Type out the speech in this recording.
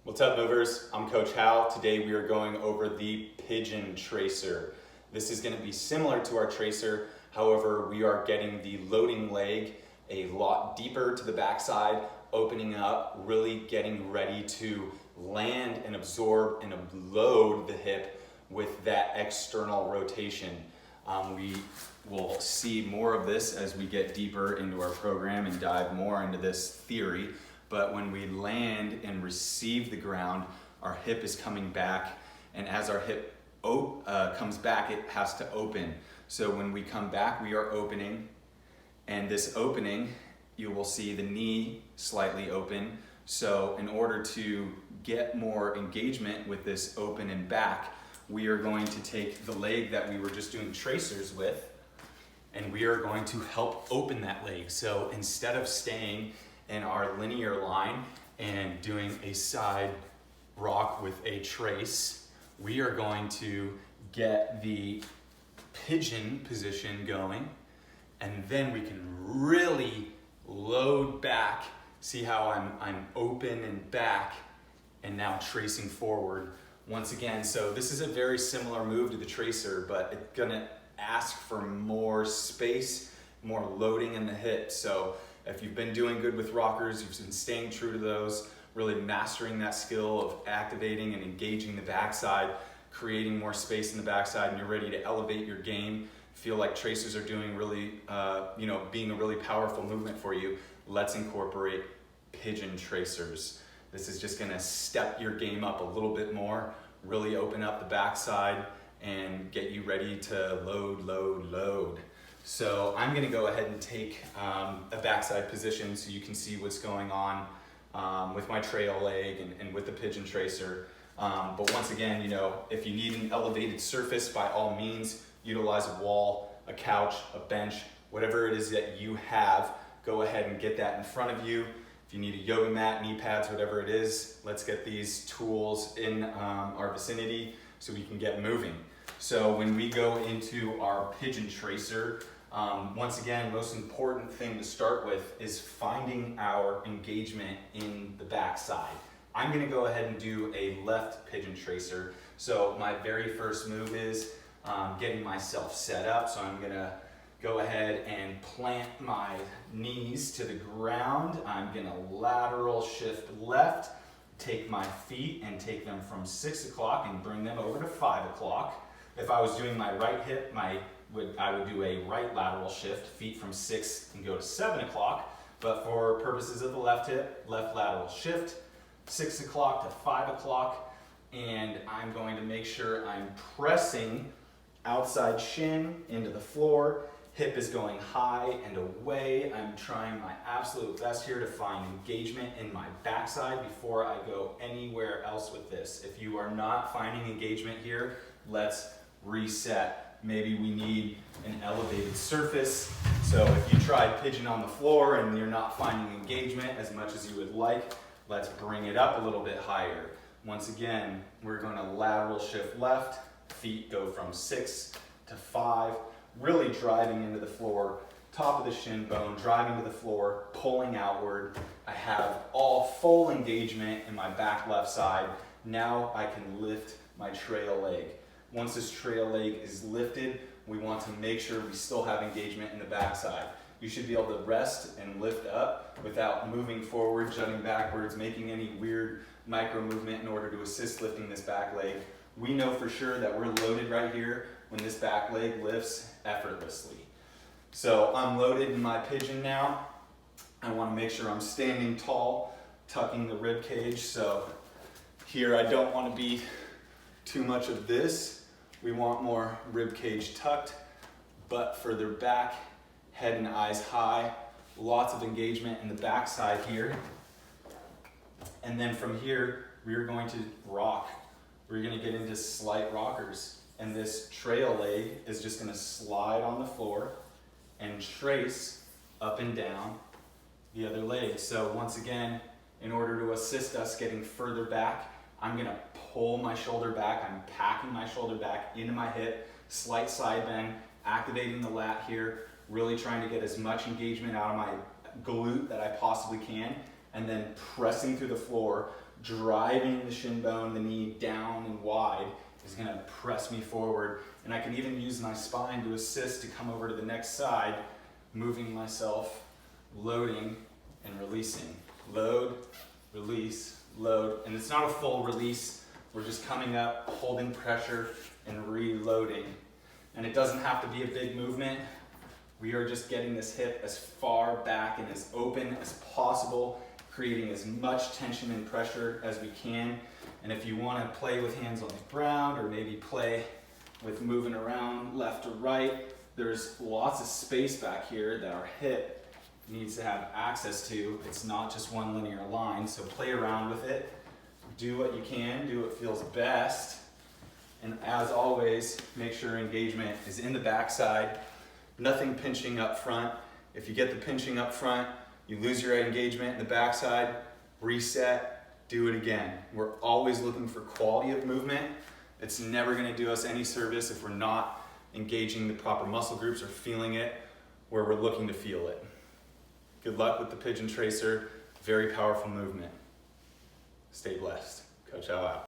What's up, movers? I'm Coach Hal. Today we are going over the Pigeon Tracer. This is going to be similar to our tracer, however we are getting the loading leg a lot deeper to the backside, opening up, really getting ready to land and absorb and load the hip with that external rotation. We will see more of this as we get deeper into our program and dive more into this theory. But when we land and receive the ground, our hip is coming back, and as our hip comes back, it has to open. So when we come back, we are opening, and this opening, you will see the knee slightly open. So in order to get more engagement with this open and back, we are going to take the leg that we were just doing tracers with, and we are going to help open that leg. So instead of staying in our linear line and doing a side rock with a trace, we are going to get the pigeon position going, and then we can really load back. See how I'm open and back, and now tracing forward once again. So this is a very similar move to the tracer, but it's gonna ask for more space, more loading in the hip. So if you've been doing good with rockers, you've been staying true to those, really mastering that skill of activating and engaging the backside, creating more space in the backside, and you're ready to elevate your game, feel like tracers are doing really, being a really powerful movement for you, let's incorporate pigeon tracers. This is just gonna step your game up a little bit more, really open up the backside, and get you ready to load. So I'm gonna go ahead and take a backside position so you can see what's going on with my trail leg and with the pigeon tracer. But once again, if you need an elevated surface, by all means, utilize a wall, a couch, a bench, whatever it is that you have, go ahead and get that in front of you. If you need a yoga mat, knee pads, whatever it is, let's get these tools in our vicinity so we can get moving. So when we go into our pigeon tracer, once again, most important thing to start with is finding our engagement in the backside. I'm gonna go ahead and do a left pigeon tracer. So my very first move is getting myself set up. So I'm gonna go ahead and plant my knees to the ground. I'm gonna lateral shift left, take my feet and take them from 6 o'clock and bring them over to 5 o'clock. If I was doing my right hip, I would do a right lateral shift, feet from 6 and go to 7 o'clock. But for purposes of the left hip, left lateral shift, 6 o'clock to 5 o'clock. And I'm going to make sure I'm pressing outside shin into the floor. Hip is going high and away. I'm trying my absolute best here to find engagement in my backside before I go anywhere else with this. If you are not finding engagement here, let's reset. Maybe we need an elevated surface. So if you tried pigeon on the floor and you're not finding engagement as much as you would like, let's bring it up a little bit higher. Once again, we're going to lateral shift left, feet go from 6 to 5, really driving into the floor, top of the shin bone, driving to the floor, pulling outward. I have all full engagement in my back left side. Now I can lift my trail leg. Once this trail leg is lifted, we want to make sure we still have engagement in the backside. You should be able to rest and lift up without moving forward, jutting backwards, making any weird micro movement in order to assist lifting this back leg. We know for sure that we're loaded right here when this back leg lifts effortlessly. So I'm loaded in my pigeon now. I want to make sure I'm standing tall, tucking the rib cage. So here I don't want to be too much of this. We want more rib cage tucked, butt further back, head and eyes high, lots of engagement in the backside here. And then from here, we're going to rock. We're going to get into slight rockers. And this trail leg is just going to slide on the floor and trace up and down the other leg. So once again, in order to assist us getting further back, I'm gonna pull my shoulder back. I'm packing my shoulder back into my hip, slight side bend, activating the lat here, really trying to get as much engagement out of my glute that I possibly can. and then pressing through the floor, driving the shin bone, the knee down and wide is gonna press me forward. And I can even use my spine to assist to come over to the next side, moving myself, loading and releasing. Load, release, load. And it's not a full release. We're just coming up, holding pressure and reloading. And it doesn't have to be a big movement. We are just getting this hip as far back and as open as possible, creating as much tension and pressure as we can. And if you want to play with hands on the ground or maybe play with moving around left or right, there's lots of space back here that our hip needs to have access to. It's not just one linear line, so play around with it. Do what you can, do what feels best. And as always, make sure engagement is in the backside, nothing pinching up front. If you get the pinching up front, you lose your engagement in the backside, reset, do it again. We're always looking for quality of movement. It's never gonna do us any service if we're not engaging the proper muscle groups or feeling it where we're looking to feel it. Good luck with the Pigeon Tracer, very powerful movement. Stay blessed. Coach Al out.